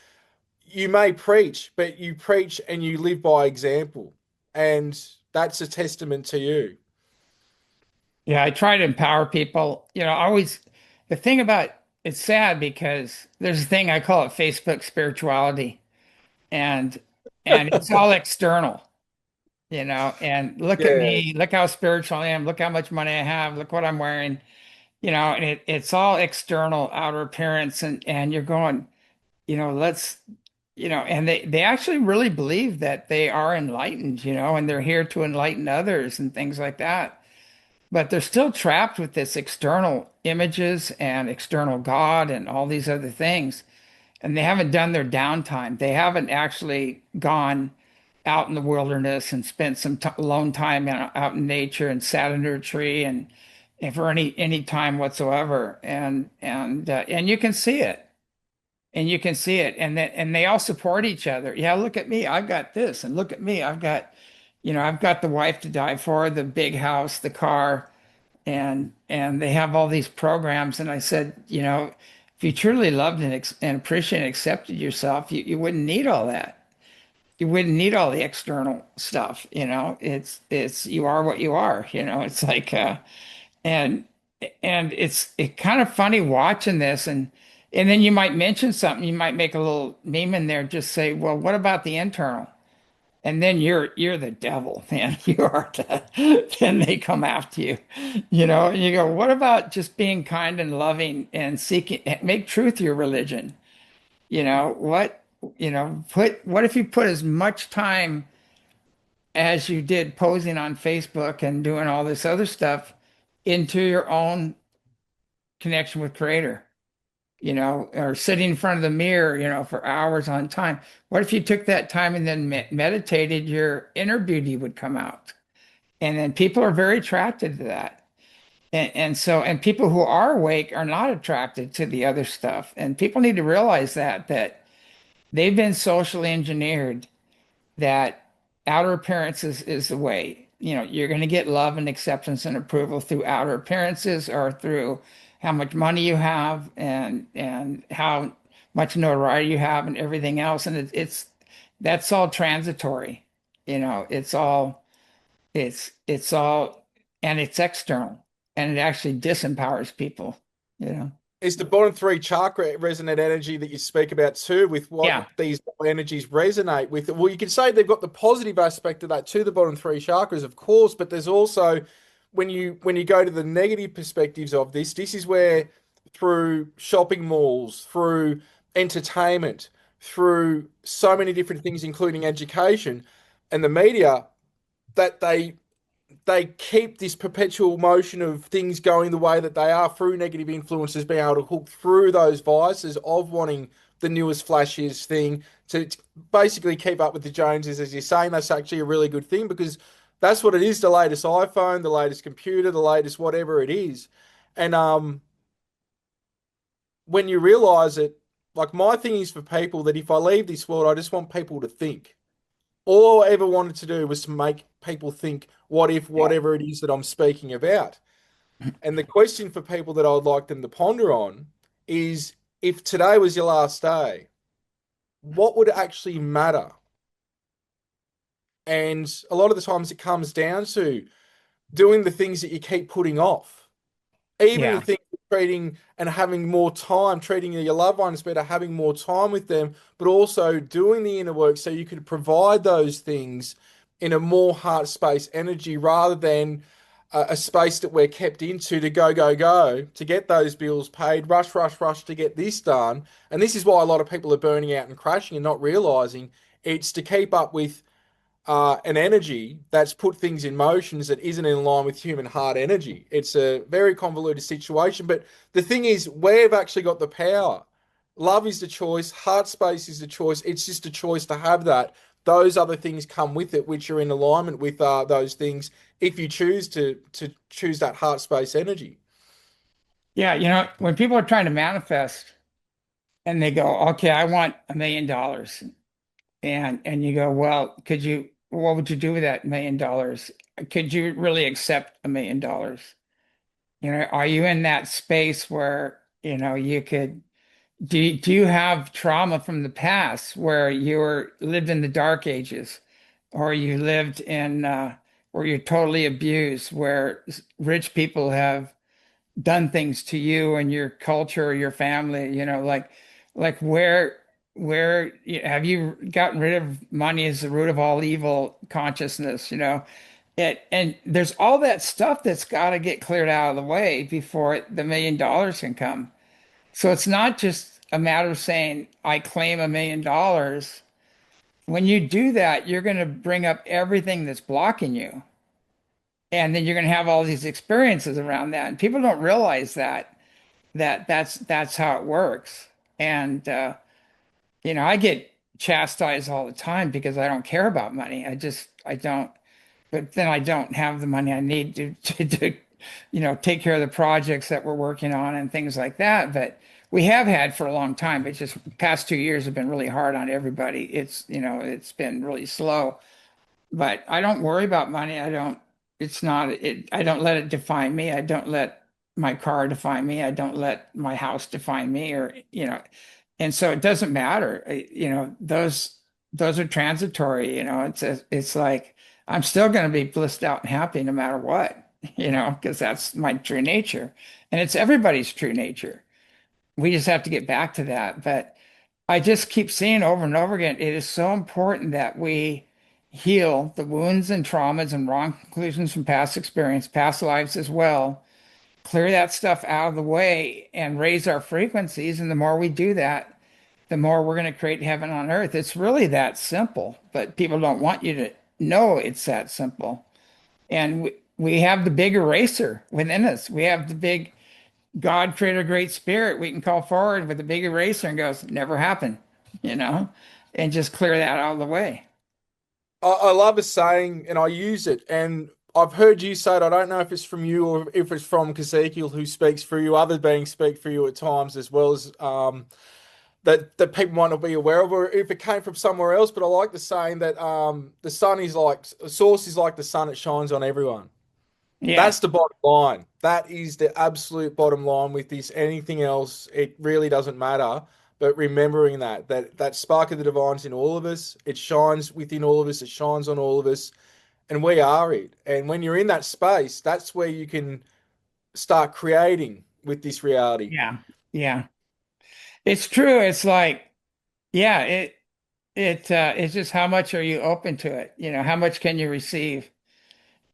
you may preach, but you preach and you live by example, and that's a testament to you. Yeah. I try to empower people. The thing about it's sad because there's a thing I call it Facebook spirituality, and it's all external. And look at Yeah. me, look how spiritual I am, look how much money I have, look what I'm wearing, and it's all external outer appearance, and you're going, let's, and they actually really believe that they are enlightened, and they're here to enlighten others and things like that. But they're still trapped with this external images and external God and all these other things. And they haven't done their downtime. They haven't actually gone out in the wilderness and spent some t alone time out in nature and sat under a tree and for any time whatsoever. And you can see it. And you can see it. And they all support each other. Yeah, look at me. I've got this. And look at me. I've got the wife to die for, the big house, the car, and they have all these programs. And I said, if you truly loved and appreciated and accepted yourself, you wouldn't need all that. You wouldn't need all the external stuff, it's you are what you are, it's like and it's kind of funny watching this, and then you might mention something, you might make a little meme in there, just say, well, what about the internal? And then you're the devil, man. You are then they come after you, and you go, what about just being kind and loving and seeking, make truth your religion? What, what if you put as much time as you did posing on Facebook and doing all this other stuff into your own connection with Creator, or sitting in front of the mirror, for hours on time. What if you took that time and then meditated, your inner beauty would come out. And then people are very attracted to that. And people who are awake are not attracted to the other stuff. And people need to realize that they've been socially engineered, that outer appearances is the way. You're going to get love and acceptance and approval through outer appearances, or through how much money you have and how much notoriety you have and everything else. And it's that's all transitory. It's all and it's external, and it actually disempowers people, you know. Is the bottom three chakra resonant energy that you speak about too, with what Yeah. these energies resonate with? Well, you can say they've got the positive aspect of that to the bottom three chakras, of course, but there's also when you go to the negative perspectives of this is where through shopping malls, through entertainment, through so many different things, including education and the media, that they keep this perpetual motion of things going the way that they are through negative influences, being able to hook through those vices of wanting the newest, flashiest thing to basically keep up with the Joneses. As you're saying, that's actually a really good thing, because that's what it is: the latest iPhone, the latest computer, the latest whatever it is. And when you realize it, like, my thing is for people that if I leave this world, I just want people to think. All I ever wanted to do was to make people think, what if, Yeah. whatever it is that I'm speaking about. And the question for people that I would like them to ponder on is, if today was your last day, what would actually matter? And a lot of the times it comes down to doing the things that you keep putting off. Even the Yeah. things of treating and having more time, treating your loved ones better, having more time with them, but also doing the inner work so you could provide those things in a more heart space energy, rather than a space that we're kept into to go, go, go, to get those bills paid, rush, rush, rush to get this done. And this is why a lot of people are burning out and crashing and not realizing it's to keep up with an energy that's put things in motions that isn't in line with human heart energy. It's a very convoluted situation. But the thing is, we've actually got the power. Love is the choice. Heart space is the choice. It's just a choice to have that. Those other things come with it, which are in alignment with those things, if you choose to choose that heart space energy. Yeah. When people are trying to manifest and they go, okay, I want $1 million. And you go, well, what would you do with that $1 million? Could you really accept $1 million? Are you in that space where, you could, do you have trauma from the past where lived in the dark ages, or you lived in, where you're totally abused, where rich people have done things to you and your culture or your family, like where have you gotten rid of money as the root of all evil consciousness, and there's all that stuff that's got to get cleared out of the way before the $1 million can come. So it's not just a matter of saying, I claim $1 million. When you do that, you're going to bring up everything that's blocking you. And then you're going to have all these experiences around that. And people don't realize that's how it works. And I get chastised all the time because I don't care about money. I don't, but then I don't have the money I need to take care of the projects that we're working on and things like that. But we have had for a long time. But just past 2 years have been really hard on everybody. It's been really slow. But I don't worry about money. I don't let it define me. I don't let my car define me. I don't let my house define me and so it doesn't matter. Those are transitory, it's like I'm still going to be blissed out and happy no matter what, because that's my true nature. And it's everybody's true nature. We just have to get back to that. But I just keep seeing over and over again, it is so important that we heal the wounds and traumas and wrong conclusions from past experience, past lives as well, clear that stuff out of the way and raise our frequencies. And the more we do that, the more we're going to create heaven on earth. It's really that simple, but people don't want you to know it's that simple. And we have the big eraser within us. We have the big God creator great spirit we can call forward with a big eraser and goes, never happened, you know, and just clear that out of the way. I love a saying and I use it. And I've heard you say it. I don't know if it's from you or if it's from Ezekiel who speaks for you. Other beings speak for you at times as well as that people might not be aware of, or if it came from somewhere else. But I like the saying that the sun is like the source is like the sun; it shines on everyone. Yeah. That's the bottom line. That is the absolute bottom line with this. Anything else, it really doesn't matter. But remembering that spark of the divine's in all of us, it shines within all of us, it shines on all of us, and we are it. And when you're in that space, that's where you can start creating with this reality. Yeah. Yeah. It's true. It's like, yeah, it's just how much are you open to it? How much can you receive?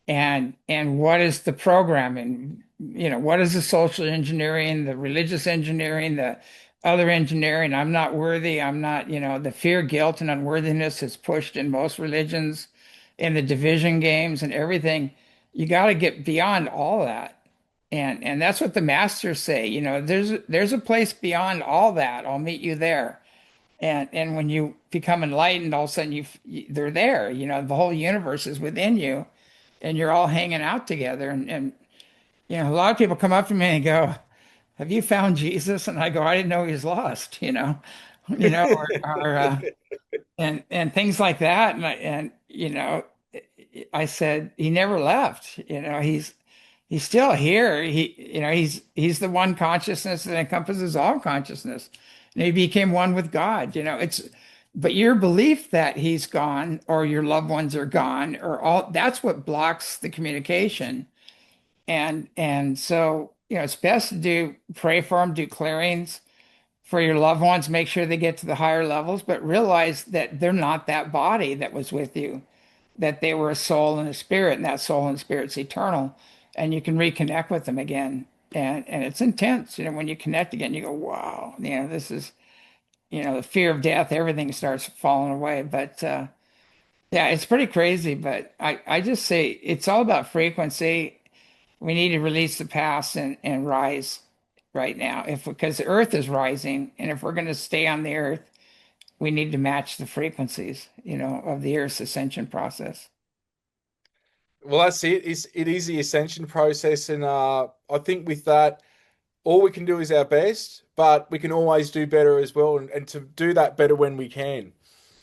And what is the programming? What is the social engineering, the religious engineering, the other engineering? I'm not worthy. I'm not, the fear, guilt, and unworthiness is pushed in most religions, in the division games and everything. You got to get beyond all that. And that's what the masters say. There's a place beyond all that. I'll meet you there. And when you become enlightened, all of a sudden they're there. The whole universe is within you and you're all hanging out together. And a lot of people come up to me and go, "Have you found Jesus?" And I go, "I didn't know he was lost," and things like that. I said he never left. He's still here. He's the one consciousness that encompasses all consciousness. And he became one with God. But your belief that he's gone or your loved ones are gone or all that's what blocks the communication. And so, it's best to pray for them, do clearings for your loved ones, make sure they get to the higher levels, but realize that they're not that body that was with you, that they were a soul and a spirit, and that soul and spirit's eternal, and you can reconnect with them again. And it's intense, when you connect again, you go, wow, this is, the fear of death, everything starts falling away. But yeah, it's pretty crazy. But I just say it's all about frequency. We need to release the past and rise right now. Because the earth is rising, and if we're going to stay on the earth, we need to match the frequencies, of the earth's ascension process. Well, that's it. It is the ascension process, and I think with that, all we can do is our best, but we can always do better as well, and to do that better when we can.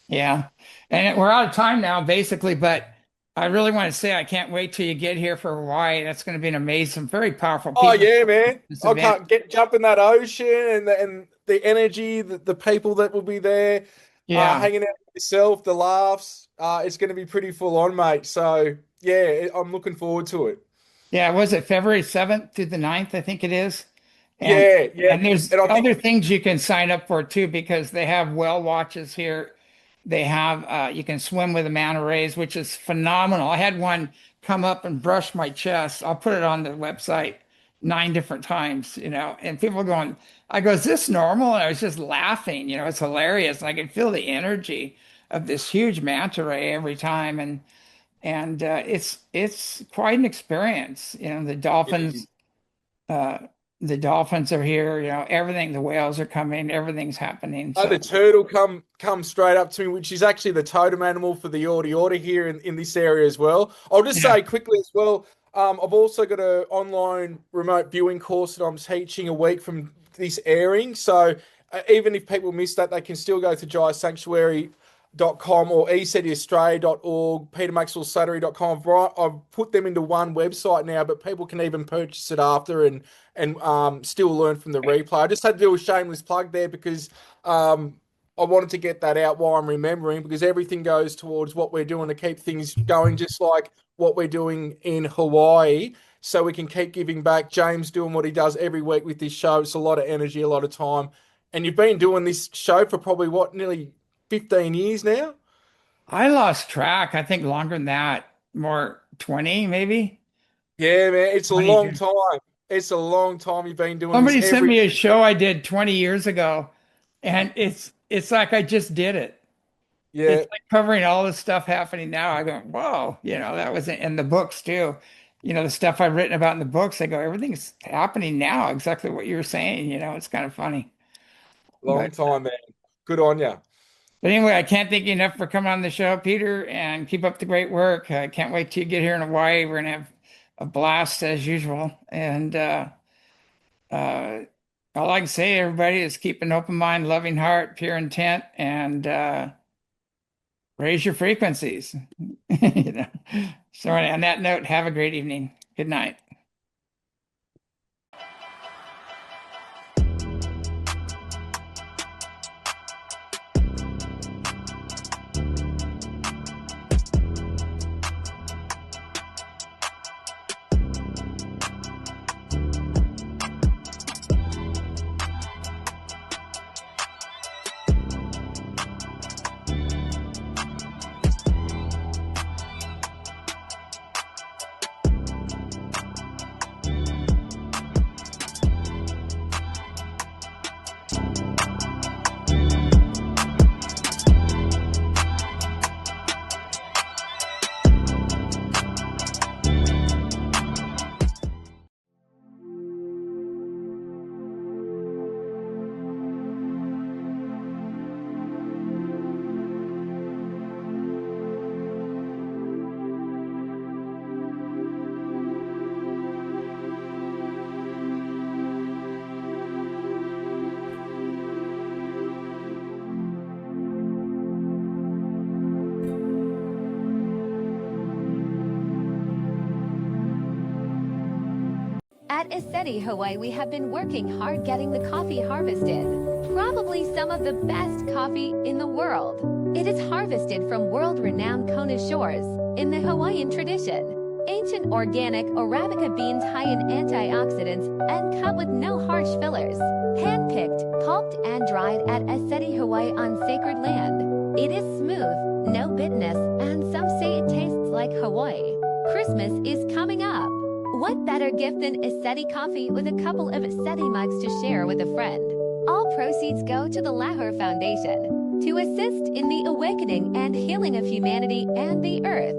Yeah. And we're out of time now, basically, but I really want to say I can't wait till you get here for Hawaii. That's going to be an amazing, very powerful Oh people yeah, man! this I event. can't jump in that ocean and the energy, the people that will be there, Yeah. hanging out with yourself, the laughs. It's going to be pretty full on, mate. So yeah, I'm looking forward to it. Yeah. Was it February 7th through the 9th? I think it is. And Yeah, yeah, and there's and I think other things you can sign up for too, because they have well watches here. They have you can swim with the manta rays, which is phenomenal. I had one come up and brush my chest. I'll put it on the website 9 different times, and people are going, I go, is this normal? And I was just laughing, it's hilarious. I can feel the energy of this huge manta ray every time. And it's quite an experience. The it dolphins is. uh, the dolphins are here, everything, the whales are coming, everything's happening. Oh, So the turtle come straight up to me, which is actually the totem animal for the Yorta Yorta here in this area as well. I'll just yeah. say quickly as well, I've also got an online remote viewing course that I'm teaching a week from this airing. So even if people miss that, they can still go to jayasanctuary.com or ecdaustralia.org, petermaxwellslattery.com. I've put them into one website now, but people can even purchase it after and still learn from the replay. I just had to do a shameless plug there because I wanted to get that out while I'm remembering, because everything goes towards what we're doing to keep things going, just like what we're doing in Hawaii, so we can keep giving back. James doing what he does every week with this show. It's a lot of energy, a lot of time. And you've been doing this show for probably, nearly 15 years now? I lost track. I think longer than that, more 20 maybe. Yeah, man, it's a 20 long years. time. It's a long time you've been doing this Somebody sent every. me a show I did 20 years ago, and it's like I just did it. Yeah, It's like covering all the stuff happening now. I go, whoa, that was in the books too. The stuff I've written about in the books, I go, everything's happening now, exactly what you were saying. It's kind of funny. long But time, man. Good on you. anyway, I can't thank you enough for coming on the show, Peter, and keep up the great work. I can't wait till you get here in Hawaii. We're gonna have a blast as usual. And uh, all I can say, everybody, is keep an open mind, loving heart, pure intent, and raise your frequencies. you know. So on that note, have a great evening. Good night. At Ascension, Hawaii, we have been working hard getting the coffee harvested. Probably some of the best coffee in the world. It is harvested from world-renowned Kona shores in the Hawaiian tradition. Ancient organic Arabica beans high in antioxidants and cut with no harsh fillers. Hand-picked, pulped, and dried at Ascension, Hawaii on sacred land. It is smooth, no bitterness, and some say it tastes like Hawaii. Christmas is coming up. What better gift than Ascension coffee with a couple of Ascension mugs to share with a friend? All proceeds go to the Lahore Foundation to assist in the awakening and healing of humanity and the earth.